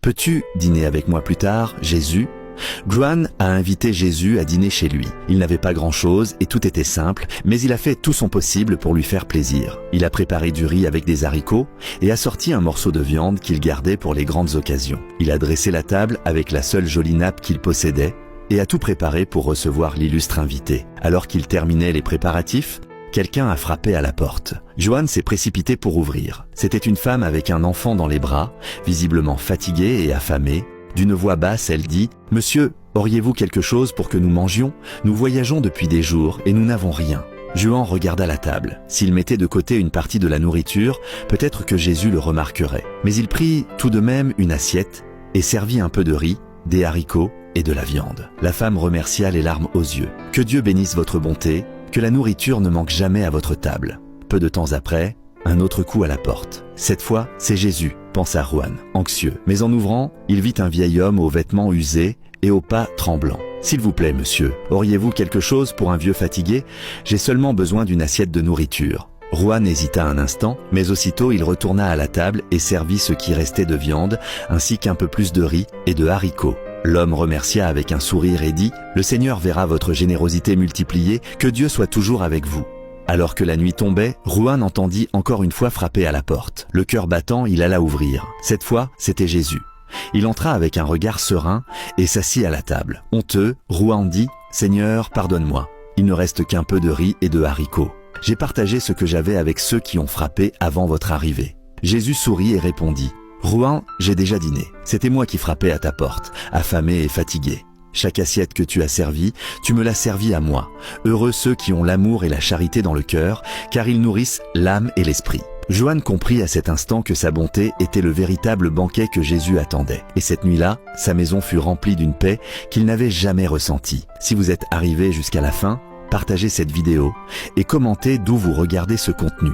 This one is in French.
Peux-tu dîner avec moi plus tard, Jésus ? Juan a invité Jésus à dîner chez lui. Il n'avait pas grand-chose et tout était simple, mais il a fait tout son possible pour lui faire plaisir. Il a préparé du riz avec des haricots et a sorti un morceau de viande qu'il gardait pour les grandes occasions. Il a dressé la table avec la seule jolie nappe qu'il possédait et a tout préparé pour recevoir l'illustre invité. Alors qu'il terminait les préparatifs, quelqu'un a frappé à la porte. Juan s'est précipité pour ouvrir. C'était une femme avec un enfant dans les bras, visiblement fatiguée et affamée. D'une voix basse, elle dit « Monsieur, auriez-vous quelque chose pour que nous mangions ? Nous voyageons depuis des jours et nous n'avons rien. » Juan regarda la table. S'il mettait de côté une partie de la nourriture, peut-être que Jésus le remarquerait. Mais il prit tout de même une assiette et servit un peu de riz, des haricots et de la viande. La femme remercia les larmes aux yeux. « Que Dieu bénisse votre bonté, que la nourriture ne manque jamais à votre table. » Peu de temps après, un autre coup à la porte. Cette fois, c'est Jésus, pensa Juan, anxieux. Mais en ouvrant, il vit un vieil homme aux vêtements usés et aux pas tremblants. « S'il vous plaît, monsieur, auriez-vous quelque chose pour un vieux fatigué ? J'ai seulement besoin d'une assiette de nourriture. » Juan hésita un instant, mais aussitôt il retourna à la table et servit ce qui restait de viande, ainsi qu'un peu plus de riz et de haricots. L'homme remercia avec un sourire et dit « Le Seigneur verra votre générosité multipliée, que Dieu soit toujours avec vous. » Alors que la nuit tombait, Juan entendit encore une fois frapper à la porte. Le cœur battant, il alla ouvrir. Cette fois, c'était Jésus. Il entra avec un regard serein et s'assit à la table. Honteux, Juan dit « Seigneur, pardonne-moi. Il ne reste qu'un peu de riz et de haricots. J'ai partagé ce que j'avais avec ceux qui ont frappé avant votre arrivée. » Jésus sourit et répondit « Juan, j'ai déjà dîné. C'était moi qui frappais à ta porte, affamé et fatigué. Chaque assiette que tu as servie, tu me l'as servie à moi. Heureux ceux qui ont l'amour et la charité dans le cœur, car ils nourrissent l'âme et l'esprit. » Juan comprit à cet instant que sa bonté était le véritable banquet que Jésus attendait. Et cette nuit-là, sa maison fut remplie d'une paix qu'il n'avait jamais ressentie. Si vous êtes arrivé jusqu'à la fin, partagez cette vidéo et commentez d'où vous regardez ce contenu.